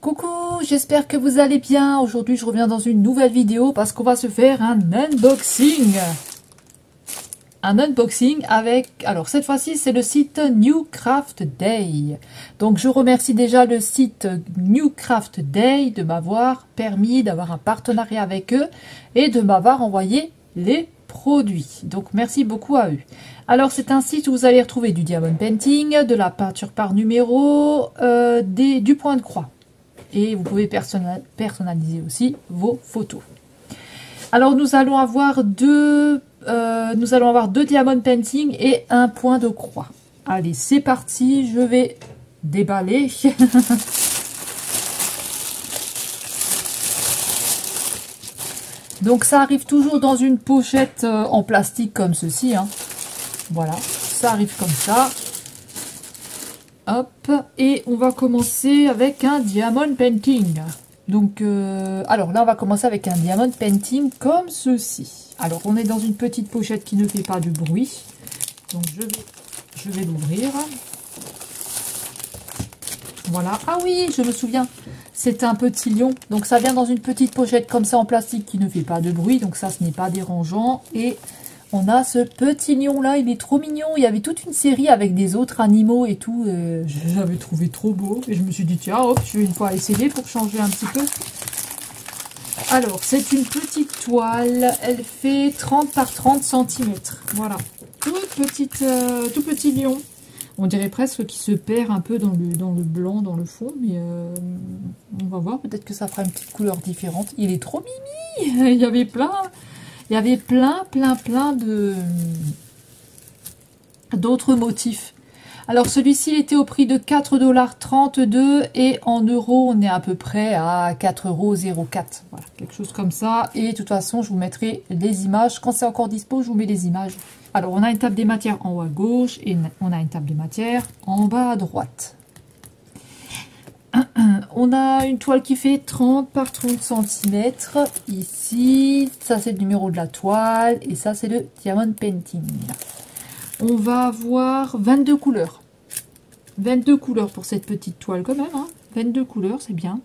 Coucou, j'espère que vous allez bien. Aujourd'hui, je reviens dans une nouvelle vidéo parce qu'on va se faire un unboxing. Un unboxing avec... Alors, cette fois-ci, c'est le site New Craft Day. Donc, je remercie déjà le site New Craft Day de m'avoir permis d'avoir un partenariat avec eux et de m'avoir envoyé les produits. Donc, merci beaucoup à eux. Alors, c'est un site où vous allez retrouver du diamond painting, de la peinture par numéro, du point de croix. Et vous pouvez personnaliser aussi vos photos. Alors nous allons avoir deux diamond painting et un point de croix. Allez, c'est parti, je vais déballer. Donc ça arrive toujours dans une pochette en plastique comme ceci. Hein. Voilà, ça arrive comme ça. Hop, et on va commencer avec un diamond painting. Donc, alors là, on va commencer avec un diamond painting comme ceci. Alors, on est dans une petite pochette qui ne fait pas de bruit. Donc, je vais l'ouvrir. Voilà. Ah oui, je me souviens, c'est un petit lion. Donc, ça vient dans une petite pochette comme ça en plastique qui ne fait pas de bruit. Donc, ça, ce n'est pas dérangeant. Et on a ce petit lion là, il est trop mignon. Il y avait toute une série avec des autres animaux et tout. Je l'avais trouvé trop beau. Et je me suis dit, tiens, hop, je vais une fois essayer pour changer un petit peu. Alors, c'est une petite toile. Elle fait 30 par 30 cm. Voilà. Tout petit lion. On dirait presque qu'il se perd un peu dans le blanc, dans le fond. Mais on va voir. Peut-être que ça fera une petite couleur différente. Il est trop mimi. Il y avait plein... Il y avait plein d'autres motifs. Alors celui-ci était au prix de 4,32 $ et en euros on est à peu près à 4,04 €. Voilà, quelque chose comme ça. Et de toute façon je vous mettrai les images. Quand c'est encore dispo, je vous mets les images. Alors on a une table des matières en haut à gauche et on a une table des matières en bas à droite. On a une toile qui fait 30 par 30 cm. Ici, ça c'est le numéro de la toile. Et ça c'est le diamond painting. On va avoir 22 couleurs. 22 couleurs pour cette petite toile quand même. Hein. 22 couleurs, c'est bien.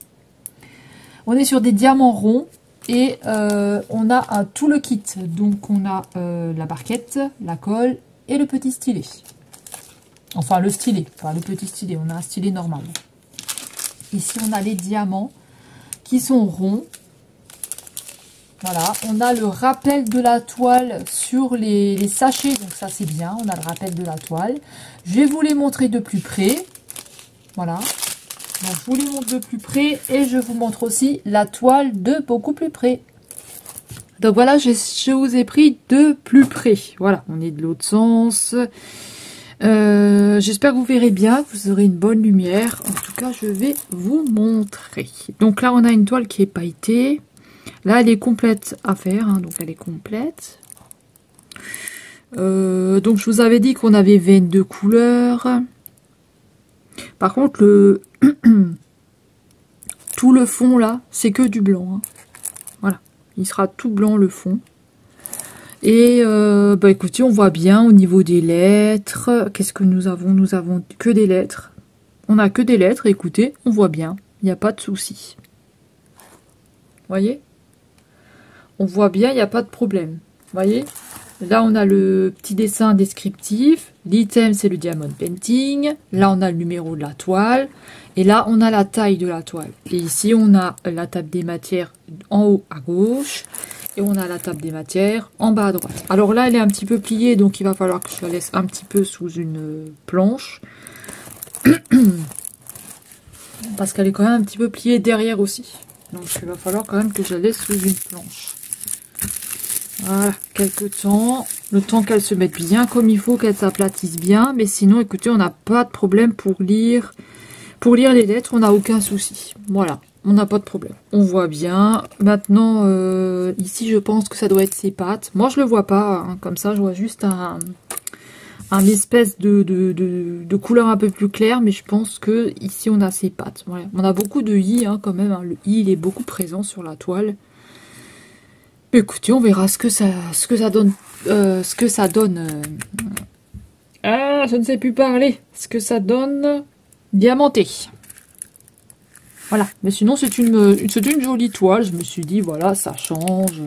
On est sur des diamants ronds. Et on a tout le kit. Donc on a la barquette, la colle et le petit stylet. Enfin le stylet, enfin le petit stylet. On a un stylet normal. Ici, on a les diamants qui sont ronds. Voilà, on a le rappel de la toile sur les sachets. Donc ça, c'est bien. On a le rappel de la toile. Je vais vous les montrer de plus près. Voilà. Donc, je vous les montre de plus près. Et je vous montre aussi la toile de beaucoup plus près. Donc voilà, je vous ai pris de plus près. Voilà, on est de l'autre sens. J'espère que vous verrez bien, que vous aurez une bonne lumière. En tout cas, je vais vous montrer. Donc là, on a une toile qui est pailletée. Là, elle est complète à faire, hein, donc elle est complète. Donc, je vous avais dit qu'on avait 22 couleurs. Par contre, tout le fond, là, c'est que du blanc. Hein. Voilà, il sera tout blanc, le fond. Et bah écoutez, on voit bien au niveau des lettres. Qu'est-ce que nous avons? Nous avons que des lettres. On n'a que des lettres, écoutez, on voit bien. Il n'y a pas de souci. Voyez? On voit bien, il n'y a pas de problème. Voyez? Là, on a le petit dessin descriptif. L'item, c'est le diamond painting. Là, on a le numéro de la toile. Et là, on a la taille de la toile. Et ici, on a la table des matières en haut à gauche. Et on a la table des matières en bas à droite. Alors là, elle est un petit peu pliée, donc il va falloir que je la laisse un petit peu sous une planche. Parce qu'elle est quand même un petit peu pliée derrière aussi. Donc il va falloir quand même que je la laisse sous une planche. Voilà, quelques temps. Le temps qu'elle se mette bien comme il faut, qu'elle s'aplatisse bien. Mais sinon, écoutez, on n'a pas de problème pour lire les lettres, on n'a aucun souci. Voilà. On n'a pas de problème. On voit bien. Maintenant, ici, je pense que ça doit être ses pattes. Moi, je le vois pas. Hein, comme ça, je vois juste un espèce de couleur un peu plus claire. Mais je pense que ici, on a ses pattes. Voilà. On a beaucoup de i hein, quand même. Hein. Le i, il est beaucoup présent sur la toile. Mais écoutez, on verra ce que ça donne. Ah, je ne sais plus parler. Ce que ça donne diamanté. Voilà, mais sinon c'est une jolie toile, je me suis dit voilà, ça change.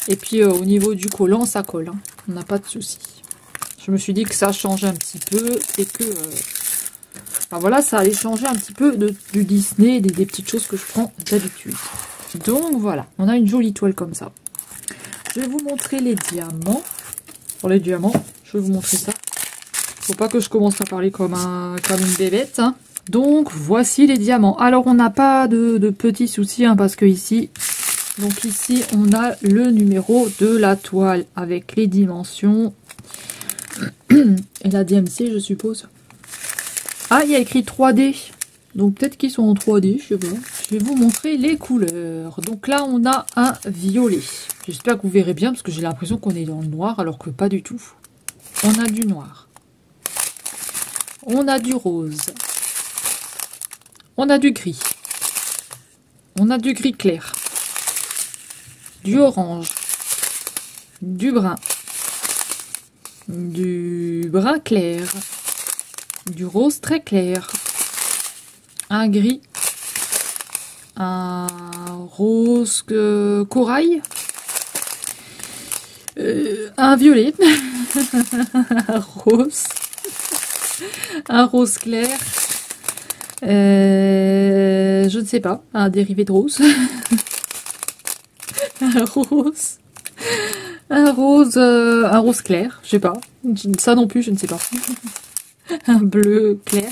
Et puis au niveau du collant, ça colle, hein. On n'a pas de souci. Je me suis dit que ça change un petit peu et que enfin, voilà, ça allait changer un petit peu du Disney, des petites choses que je prends d'habitude. Donc voilà, on a une jolie toile comme ça. Je vais vous montrer les diamants. Pour les diamants, je vais vous montrer ça. Faut pas que je commence à parler comme une bébête, hein. Donc voici les diamants. Alors on n'a pas de petits soucis, hein, parce que ici, donc ici on a le numéro de la toile avec les dimensions et la DMC, je suppose. Ah, il y a écrit 3D. Donc peut-être qu'ils sont en 3D, je sais pas. Je vais vous montrer les couleurs. Donc là on a un violet. J'espère que vous verrez bien parce que j'ai l'impression qu'on est dans le noir alors que pas du tout. On a du noir. On a du rose. On a du gris. On a du gris clair. Du orange. Du brun. Du brun clair. Du rose très clair. Un gris. Un rose corail. Un violet. Un rose. Un rose clair. Je ne sais pas. Un dérivé de rose. Un rose. Un rose clair. Je sais pas. Ça non plus, je ne sais pas. Un bleu clair.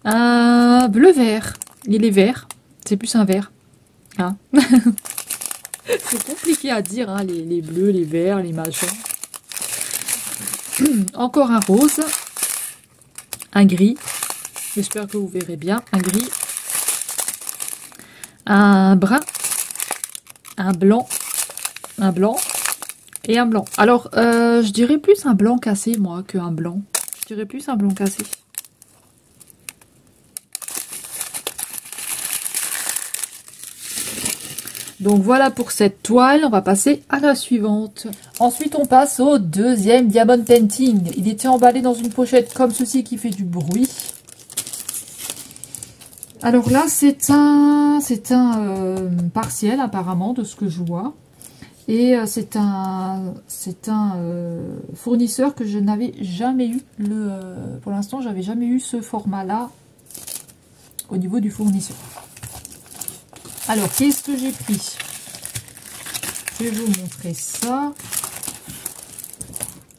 Un bleu vert. Il est vert. C'est plus un vert. Hein. C'est compliqué à dire, hein, les bleus, les verts, les machins. Encore un rose. Un gris. J'espère que vous verrez bien. Un gris. Un brun. Un blanc. Un blanc. Et un blanc. Alors, je dirais plus un blanc cassé, moi, qu'un blanc. Je dirais plus un blanc cassé. Donc voilà pour cette toile, on va passer à la suivante. Ensuite on passe au deuxième diamond painting. Il était emballé dans une pochette comme ceci qui fait du bruit. Alors là c'est un partiel apparemment de ce que je vois. Et c'est un fournisseur que je n'avais jamais eu. Pour l'instant j'avais jamais eu ce format là au niveau du fournisseur. Alors, qu'est-ce que j'ai pris? Je vais vous montrer ça.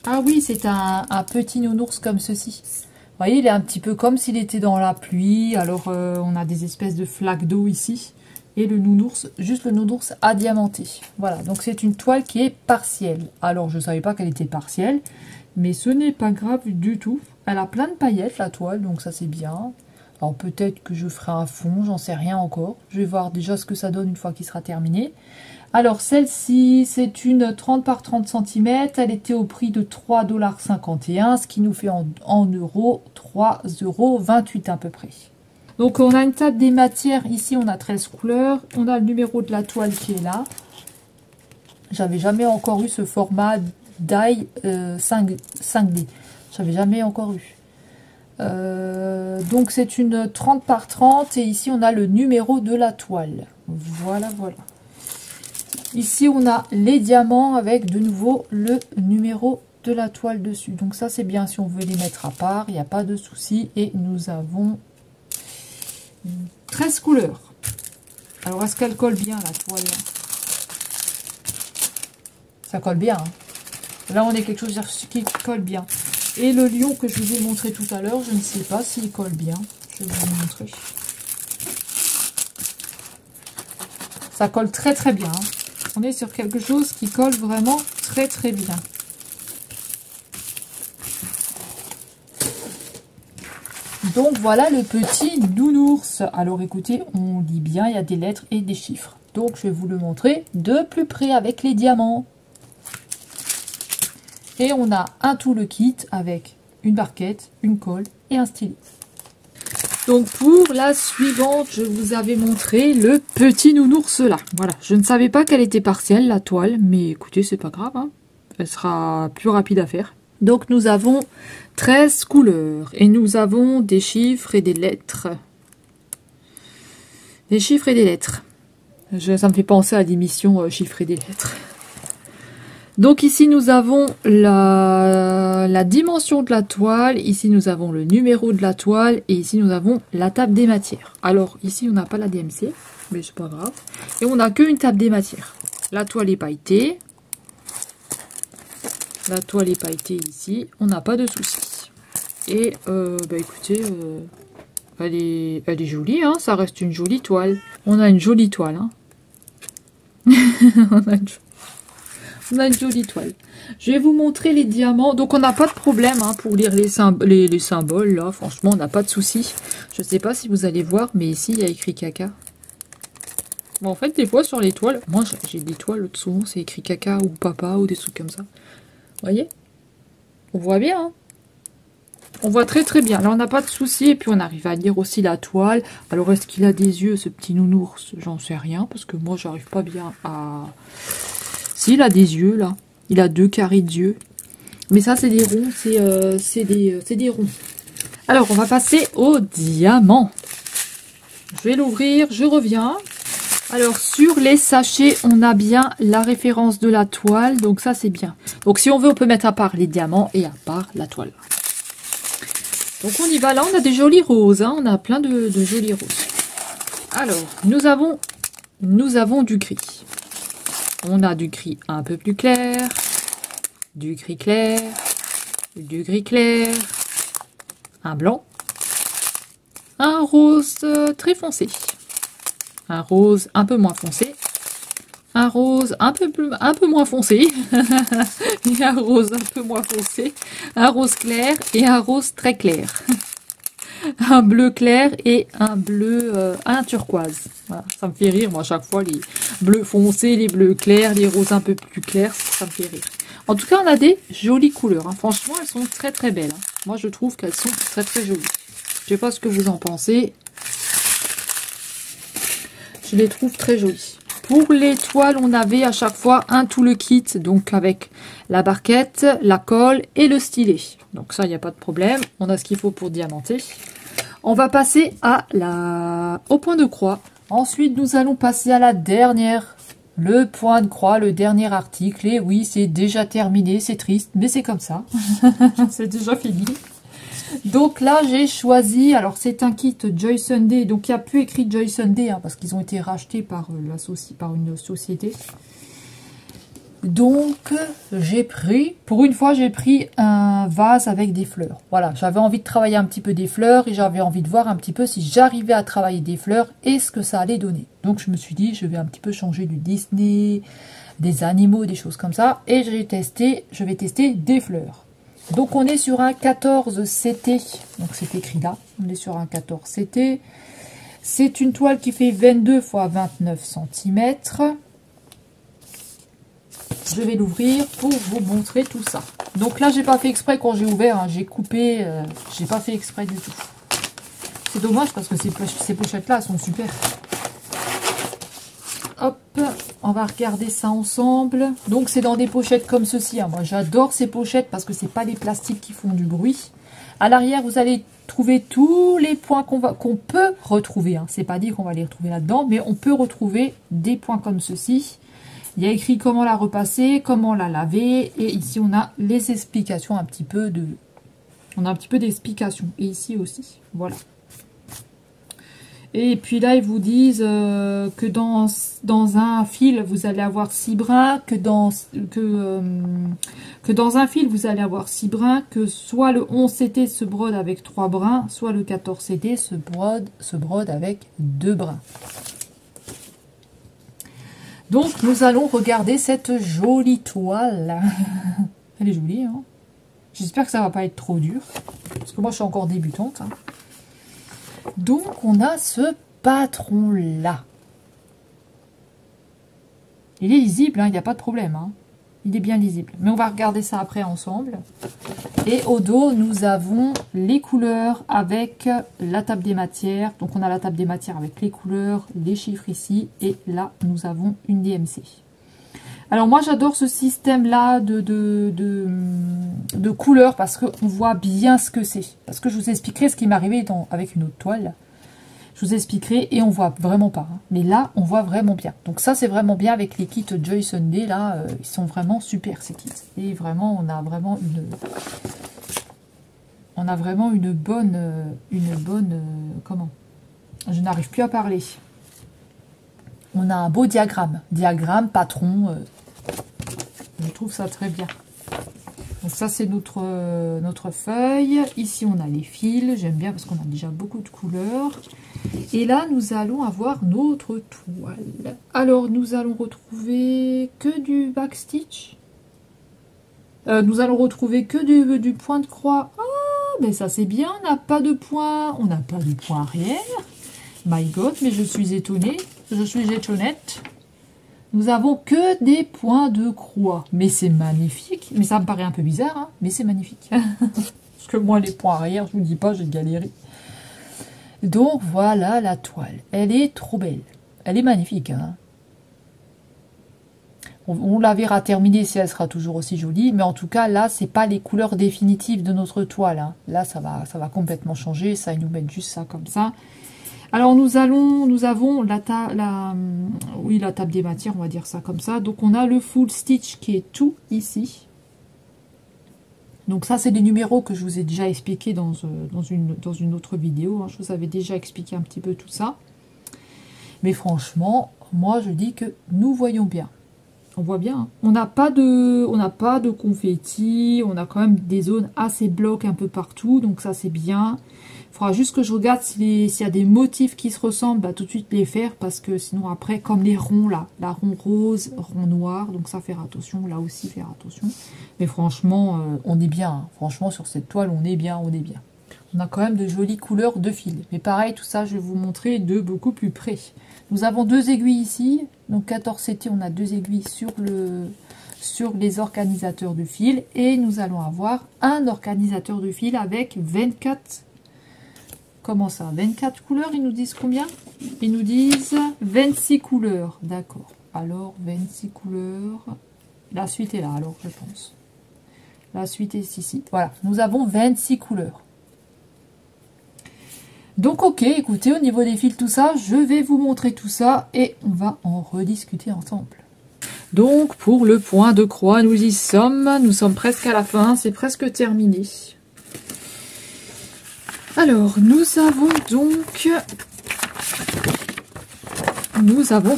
Ah oui, c'est un petit nounours comme ceci. Vous voyez, il est un petit peu comme s'il était dans la pluie. Alors, on a des espèces de flaques d'eau ici. Et le nounours, juste le nounours adiamanté. Voilà, donc c'est une toile qui est partielle. Alors, je ne savais pas qu'elle était partielle. Mais ce n'est pas grave du tout. Elle a plein de paillettes, la toile, donc ça c'est bien. Alors peut-être que je ferai un fond, j'en sais rien encore. Je vais voir déjà ce que ça donne une fois qu'il sera terminé. Alors celle-ci, c'est une 30 par 30 cm. Elle était au prix de 3,51 $, ce qui nous fait en euros 3,28 € à peu près. Donc on a une table des matières. Ici on a 13 couleurs. On a le numéro de la toile qui est là. J'avais jamais encore eu ce format die 5D. J'avais jamais encore eu. Donc c'est une 30 par 30 et ici on a le numéro de la toile. Voilà, voilà. Ici on a les diamants avec de nouveau le numéro de la toile dessus. Donc ça c'est bien si on veut les mettre à part, il n'y a pas de souci. Et nous avons 13 couleurs. Alors est-ce qu'elle colle bien la toile? Ça colle bien, hein. Là on est quelque chose qui colle bien. Et le lion que je vous ai montré tout à l'heure, je ne sais pas s'il colle bien. Je vais vous le montrer. Ça colle très très bien, hein. On est sur quelque chose qui colle vraiment très très bien. Donc voilà le petit nounours. Alors écoutez, on lit bien, il y a des lettres et des chiffres. Donc je vais vous le montrer de plus près avec les diamants. Et on a un tout le kit avec une barquette, une colle et un stylet. Donc pour la suivante, je vous avais montré le petit nounours là. Voilà, je ne savais pas qu'elle était partielle la toile, mais écoutez, c'est pas grave, hein. Elle sera plus rapide à faire. Donc nous avons 13 couleurs et nous avons des chiffres et des lettres. Des chiffres et des lettres. Ça me fait penser à l'émission chiffres et des lettres. Donc ici nous avons la dimension de la toile, ici nous avons le numéro de la toile et ici nous avons la table des matières. Alors ici on n'a pas la DMC, mais c'est pas grave. Et on n'a qu'une table des matières. La toile est pailletée. La toile est pailletée ici, on n'a pas de soucis. Et bah écoutez, elle est jolie, hein, ça reste une jolie toile. On a une jolie toile. Hein. On a une jolie toile. Je vais vous montrer les diamants. Donc on n'a pas de problème hein, pour lire les symboles. Là, franchement, on n'a pas de souci. Je ne sais pas si vous allez voir, mais ici, il y a écrit caca. Bon, en fait, des fois, sur les toiles, moi, j'ai des toiles, souvent, c'est écrit caca ou papa ou des trucs comme ça. Vous voyez? On voit bien. Hein, on voit très très bien. Là, on n'a pas de souci. Et puis, on arrive à lire aussi la toile. Alors, est-ce qu'il a des yeux, ce petit nounours? J'en sais rien, parce que moi, j'arrive pas bien à... Si, il a des yeux, là. Il a 2 carrés d'yeux. Mais ça, c'est des ronds. C'est des ronds. Alors, on va passer au diamant. Je vais l'ouvrir. Je reviens. Alors, sur les sachets, on a bien la référence de la toile. Donc, ça, c'est bien. Donc, si on veut, on peut mettre à part les diamants et à part la toile. Donc, on y va. Là, on a des jolis roses. Hein. On a plein de jolis roses. Alors, nous avons du gris. On a du gris un peu plus clair, du gris clair, du gris clair, un blanc, un rose très foncé, un rose un peu moins foncé, un rose un peu moins foncé, et un rose un peu moins foncé, un rose clair et un rose très clair. Un bleu clair et un bleu, un turquoise. Voilà, ça me fait rire, moi, à chaque fois, les bleus foncés, les bleus clairs, les roses un peu plus clairs, ça me fait rire. En tout cas, on a des jolies couleurs. Hein. Franchement, elles sont très très belles. Hein. Moi, je trouve qu'elles sont très très jolies. Je sais pas ce que vous en pensez. Je les trouve très jolies. Pour les toiles, on avait à chaque fois un tout le kit, donc avec la barquette, la colle et le stylet. Donc ça, il n'y a pas de problème. On a ce qu'il faut pour diamanter. On va passer au point de croix. Ensuite, nous allons passer à la dernière, le point de croix, le dernier article. Et oui, c'est déjà terminé, c'est triste, mais c'est comme ça. C'est déjà fini. Donc là, j'ai choisi, alors c'est un kit Joy Sunday, donc il n'y a plus écrit Joy Sunday, hein, parce qu'ils ont été rachetés par une société. Donc, j'ai pris, pour une fois, j'ai pris un vase avec des fleurs. Voilà, j'avais envie de travailler un petit peu des fleurs et j'avais envie de voir un petit peu si j'arrivais à travailler des fleurs et ce que ça allait donner. Donc, je me suis dit, je vais un petit peu changer du Disney, des animaux, des choses comme ça. Et je vais tester des fleurs. Donc, on est sur un 14 CT. Donc, c'est écrit là. On est sur un 14 CT. C'est une toile qui fait 22 x 29 cm. Je vais l'ouvrir pour vous montrer tout ça. Donc là, j'ai pas fait exprès quand j'ai ouvert. Hein, j'ai coupé. J'ai pas fait exprès du tout. C'est dommage parce que ces pochettes-là sont super. Hop, on va regarder ça ensemble. Donc c'est dans des pochettes comme ceci. Hein. Moi, j'adore ces pochettes parce que c'est pas des plastiques qui font du bruit. À l'arrière, vous allez trouver tous les points qu'on peut retrouver. Hein. C'est pas dit qu'on va les retrouver là-dedans, mais on peut retrouver des points comme ceci. Il y a écrit comment la repasser, comment la laver. Et ici, on a les explications un petit peu de... On a un petit peu d'explications. Et ici aussi. Voilà. Et puis là, ils vous disent que dans un fil, vous allez avoir 6 brins. Que dans un fil, vous allez avoir 6 brins. Que soit le 11 CT se brode avec 3 brins. Soit le 14 CT se brode avec 2 brins. Donc, nous allons regarder cette jolie toile. Elle est jolie, hein. J'espère que ça va pas être trop dur. Parce que moi, je suis encore débutante. Hein. Donc, on a ce patron-là. Il est lisible, hein, il n'y a pas de problème. Hein. Il est bien lisible. Mais on va regarder ça après ensemble. Et au dos, nous avons les couleurs avec la table des matières. Donc, on a la table des matières avec les couleurs, les chiffres ici. Et là, nous avons une DMC. Alors, moi, j'adore ce système-là de couleurs parce qu'on voit bien ce que c'est. Parce que je vous expliquerai ce qui m'est arrivé avec une autre toile. Je vous expliquerai et on voit vraiment pas. Hein. Mais là, on voit vraiment bien. Donc ça, c'est vraiment bien avec les kits Joy Sunday. Là, ils sont vraiment super ces kits. Et vraiment, on a vraiment une bonne, comment? Je n'arrive plus à parler. On a un beau diagramme. Diagramme, patron. Je trouve ça très bien. Donc ça, c'est notre feuille. Ici, on a les fils. J'aime bien parce qu'on a déjà beaucoup de couleurs. Et là, nous allons avoir notre toile. Alors, nous allons retrouver que du backstitch. Nous allons retrouver que du point de croix. Ah, mais ça, c'est bien. On n'a pas de point. On n'a pas de point arrière. My God, mais je suis étonnée. Je suis étonnette. Nous avons que des points de croix. Mais c'est magnifique. Mais ça me paraît un peu bizarre, hein, mais c'est magnifique. Parce que moi, les points arrière, je vous dis pas, j'ai galéré. Donc, voilà la toile. Elle est trop belle. Elle est magnifique. Hein. On la verra terminée si elle sera toujours aussi jolie. Mais en tout cas, là, c'est pas les couleurs définitives de notre toile. Hein. Là, ça va complètement changer. Ça, ils nous mettent juste ça comme ça. Alors, nous avons la table des matières, on va dire ça comme ça. Donc, on a le full stitch qui est tout ici. Donc, ça, c'est les numéros que je vous ai déjà expliqué dans une autre vidéo. Hein. Je vous avais déjà expliqué un petit peu tout ça. Mais franchement, moi, je dis que nous voyons bien. On voit bien. Hein. On n'a pas de confetti. On a quand même des zones assez blocs un peu partout. Donc, ça, c'est bien. Il faudra juste que je regarde s'il y a des motifs qui se ressemblent, bah, tout de suite les faire, parce que sinon après, comme les ronds là, la rond rose, rond noir, donc ça faire attention, là aussi faire attention. Mais franchement, on est bien, hein. Franchement sur cette toile, on est bien, on est bien. On a quand même de jolies couleurs de fil. Mais pareil, tout ça, je vais vous montrer de beaucoup plus près. Nous avons deux aiguilles ici, donc 14 CT, on a deux aiguilles sur les organisateurs de fil, et nous allons avoir un organisateur de fil avec 24. Comment ça? 24 couleurs, ils nous disent combien? Ils nous disent 26 couleurs. D'accord. Alors, 26 couleurs. La suite est là, alors, je pense. La suite est ici. Voilà, nous avons 26 couleurs. Donc, ok, écoutez, au niveau des fils, tout ça, je vais vous montrer tout ça et on va en rediscuter ensemble. Donc, pour le point de croix, nous y sommes. Nous sommes presque à la fin, c'est presque terminé. Alors, nous avons donc... Nous avons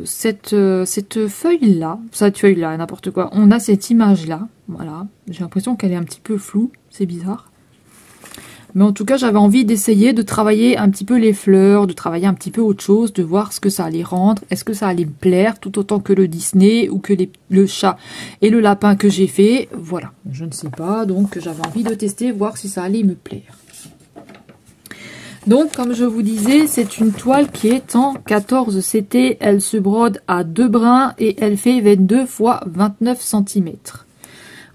cette feuille-là. Cette feuille-là, n'importe quoi. On a cette image-là. Voilà. J'ai l'impression qu'elle est un petit peu floue. C'est bizarre. Mais en tout cas, j'avais envie d'essayer de travailler un petit peu les fleurs, de travailler un petit peu autre chose, de voir ce que ça allait rendre. Est-ce que ça allait me plaire tout autant que le Disney ou que le chat et le lapin que j'ai fait. Voilà, je ne sais pas. Donc, j'avais envie de tester, voir si ça allait me plaire. Donc, comme je vous disais, c'est une toile qui est en 14 CT. Elle se brode à 2 brins et elle fait 22 x 29 cm.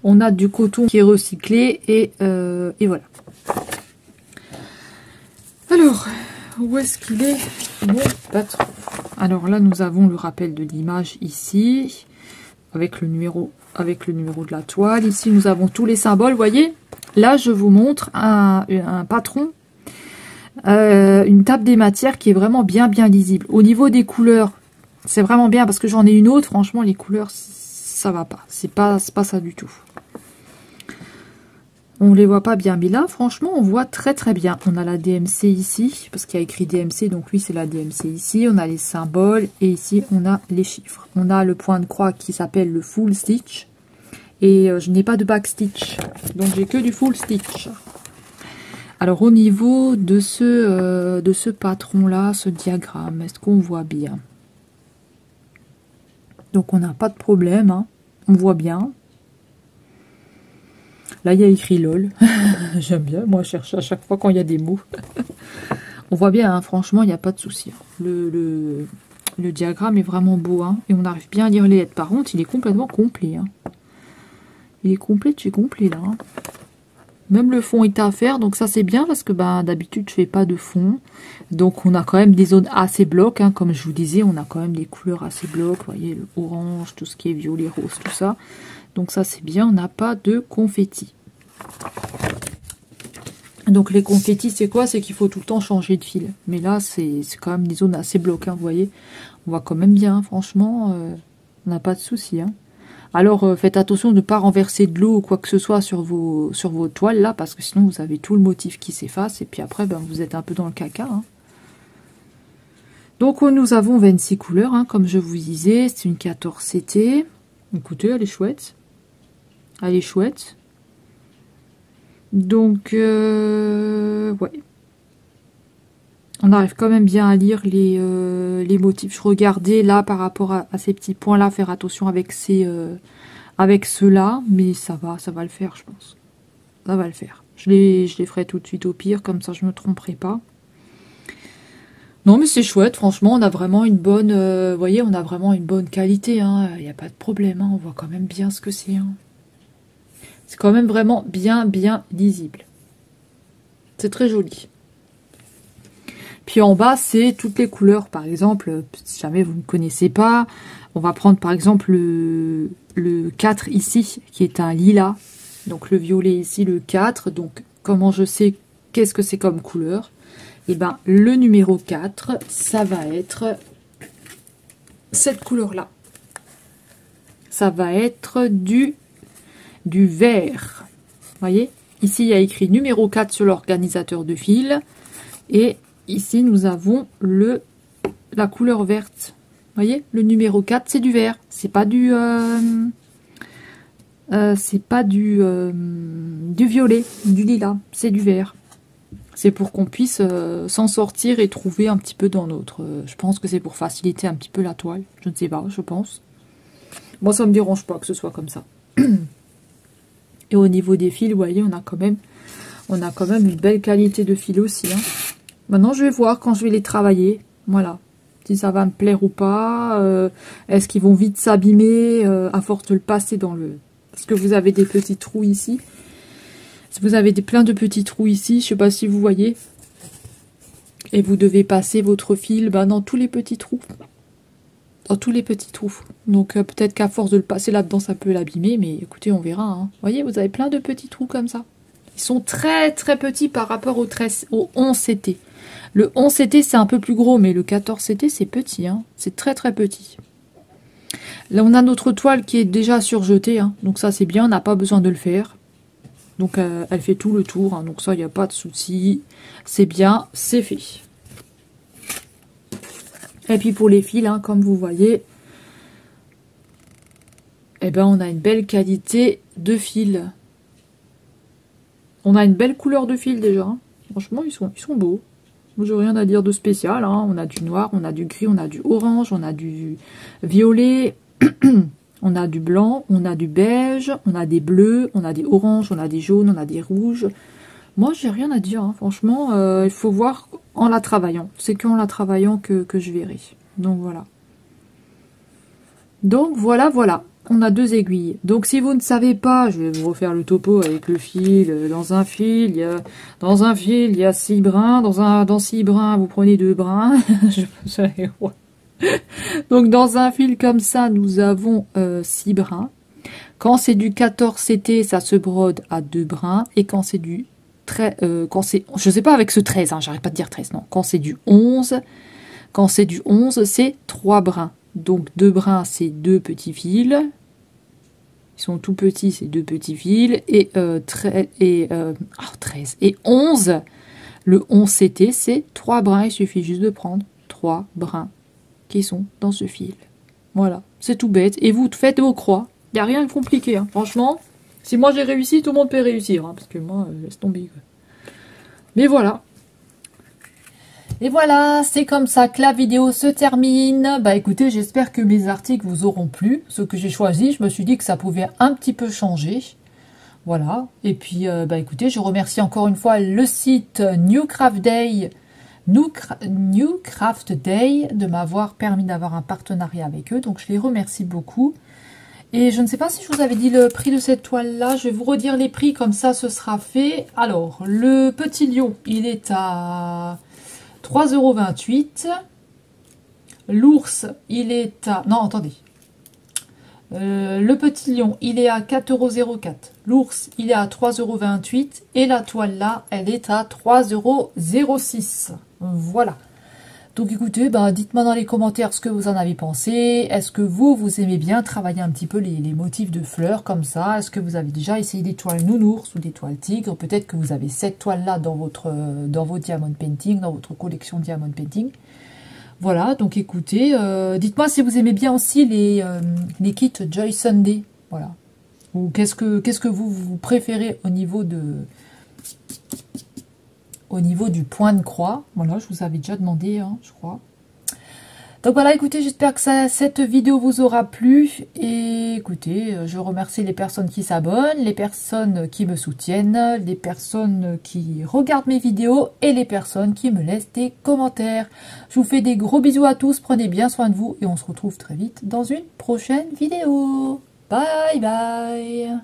On a du coton qui est recyclé et voilà. Alors, où est-ce qu'il est mon patron? Alors là, nous avons le rappel de l'image ici, avec le numéro de la toile. Ici, nous avons tous les symboles, vous voyez. Là, je vous montre un patron, une table des matières qui est vraiment bien lisible. Au niveau des couleurs, c'est vraiment bien parce que j'en ai une autre. Franchement, les couleurs, ça va pas. C'est pas ça du tout. On les voit pas bien, mais là, franchement, on voit très bien. On a la DMC ici, parce qu'il y a écrit DMC, donc lui, c'est la DMC ici. On a les symboles, et ici, on a les chiffres. On a le point de croix qui s'appelle le full stitch, et je n'ai pas de back stitch, donc j'ai que du full stitch. Alors, au niveau de ce patron-là, ce diagramme, est-ce qu'on voit bien? Donc, on n'a pas de problème, hein. On voit bien. Là, il y a écrit LOL. J'aime bien, moi, je cherche à chaque fois quand il y a des mots. On voit bien, hein, franchement, il n'y a pas de souci. Le diagramme est vraiment beau, hein, et on arrive bien à lire les lettres. Par contre, il est complètement complet. Hein. Il est complet, là. Hein. Même le fond est à faire, donc ça, c'est bien, parce que d'habitude, je fais pas de fond. Donc, on a quand même des zones assez blocs, hein, comme je vous disais, on a quand même des couleurs assez blocs. Vous voyez, le orange, tout ce qui est violet, rose, tout ça. Donc ça c'est bien, on n'a pas de confetti. Donc les confettis, c'est quoi? C'est qu'il faut tout le temps changer de fil. Mais là, c'est quand même des zones assez bloquées, hein, vous voyez. On voit quand même bien, hein, franchement, on n'a pas de souci. Hein. Alors, faites attention de ne pas renverser de l'eau ou quoi que ce soit sur vos toiles, là, parce que sinon, vous avez tout le motif qui s'efface. Et puis après, ben, vous êtes un peu dans le caca. Hein. Donc, nous avons 26 couleurs, hein, comme je vous disais. C'est une 14 CT. Écoutez, elle est chouette. Elle est chouette. Donc, ouais. On arrive quand même bien à lire les motifs. Je regardais là par rapport à ces petits points-là, faire attention avec avec ceux-là, mais ça va le faire, je pense. Ça va le faire. Je les ferai tout de suite au pire, comme ça je me tromperai pas. Non, mais c'est chouette, franchement, on a vraiment une bonne, vous voyez, on a vraiment une bonne qualité, hein. Il n'y a pas de problème, hein. On voit quand même bien ce que c'est. Hein. C'est quand même vraiment bien lisible. C'est très joli. Puis en bas, c'est toutes les couleurs. Par exemple, si jamais vous ne connaissez pas, on va prendre par exemple le 4 ici, qui est un lilas. Donc le violet ici, le 4. Donc comment je sais qu'est-ce que c'est comme couleur? Et ben le numéro 4, ça va être cette couleur-là. Ça va être du vert. Vous voyez? Ici, il y a écrit numéro 4 sur l'organisateur de fil. Et ici, nous avons la couleur verte. Vous voyez, le numéro 4, c'est du vert. C'est pas du violet, du lilas. C'est du vert. C'est pour qu'on puisse s'en sortir et trouver un petit peu dans notre... je pense que c'est pour faciliter un petit peu la toile. Je ne sais pas, je pense. Moi, ça me dérange pas que ce soit comme ça. Et au niveau des fils, vous voyez, on a quand même une belle qualité de fil aussi. Hein. Maintenant, je vais voir quand je vais les travailler. Voilà. Si ça va me plaire ou pas. Est-ce qu'ils vont vite s'abîmer à force de le passer dans le... Parce que vous avez des petits trous ici. Vous avez plein de petits trous ici. Je ne sais pas si vous voyez. Et vous devez passer votre fil dans tous les petits trous. Dans tous les petits trous. Donc peut-être qu'à force de le passer là-dedans, ça peut l'abîmer. Mais écoutez, on verra. Hein. Vous voyez, vous avez plein de petits trous comme ça. Ils sont très petits par rapport au 11 CT. Le 11 CT, c'est un peu plus gros, mais le 14 CT, c'est petit. Hein. C'est très petit. Là, on a notre toile qui est déjà surjetée. Hein. Donc ça, c'est bien, on n'a pas besoin de le faire. Donc elle fait tout le tour. Hein. Donc ça, il n'y a pas de souci. C'est bien, c'est fait. Et puis pour les fils, hein, comme vous voyez, eh ben, on a une belle qualité de fil. On a une belle couleur de fil déjà. Hein. Franchement, ils sont beaux. J'ai rien à dire de spécial. Hein. On a du noir, on a du gris, on a du orange, on a du violet, on a du blanc, on a du beige, on a des bleus, on a des oranges, on a des jaunes, on a des rouges. Moi, j'ai rien à dire. Hein. Franchement, il faut voir en la travaillant. C'est qu'en la travaillant que je verrai. Donc voilà. Donc voilà. On a 2 aiguilles. Donc si vous ne savez pas, je vais vous refaire le topo avec le fil. Dans un fil, il y a 6 brins. Dans 6 brins, vous prenez 2 brins. Donc dans un fil comme ça, nous avons 6 brins. Quand c'est du 14 CT, ça se brode à 2 brins. Et quand c'est du 13, je sais pas avec ce 13, hein, j'arrête pas de dire 13, non. Quand c'est du 11, c'est 3 brins. Donc 2 brins, c'est 2 petits fils. Ils sont tout petits, c'est 2 petits fils. Et 13 et 11, le 11 CT, c'est 3 brins. Il suffit juste de prendre 3 brins qui sont dans ce fil. Voilà, c'est tout bête. Et vous faites vos croix. Il n'y a rien de compliqué. Hein. Franchement, si moi j'ai réussi, tout le monde peut réussir. Hein, parce que moi, laisse tomber. Quoi. Mais voilà. Et voilà, c'est comme ça que la vidéo se termine. Bah écoutez, j'espère que mes articles vous auront plu. Ce que j'ai choisi, je me suis dit que ça pouvait un petit peu changer. Voilà. Et puis, bah écoutez, je remercie encore une fois le site New Craft Day de m'avoir permis d'avoir un partenariat avec eux. Donc je les remercie beaucoup. Et je ne sais pas si je vous avais dit le prix de cette toile-là. Je vais vous redire les prix, comme ça ce sera fait. Alors, le petit lion, il est à 3,28 €. L'ours, il est à... Non, attendez. Le petit lion, il est à 4,04 €. L'ours, il est à 3,28 €. Et la toile là, elle est à 3,06 €. Voilà. Donc écoutez, bah, dites-moi dans les commentaires ce que vous en avez pensé. Est-ce que vous aimez bien travailler un petit peu les motifs de fleurs comme ça? Est-ce que vous avez déjà essayé des toiles nounours ou des toiles tigres? Peut-être que vous avez cette toile-là dans vos diamond painting, dans votre collection diamond painting. Voilà, donc écoutez, dites-moi si vous aimez bien aussi les kits Joy Sunday. Voilà. Ou qu'est-ce que vous préférez au niveau du point de croix. Voilà, je vous avais déjà demandé, hein, je crois. Donc voilà, écoutez, j'espère que cette vidéo vous aura plu. Et écoutez, je remercie les personnes qui s'abonnent, les personnes qui me soutiennent, les personnes qui regardent mes vidéos et les personnes qui me laissent des commentaires. Je vous fais des gros bisous à tous, prenez bien soin de vous et on se retrouve très vite dans une prochaine vidéo. Bye bye!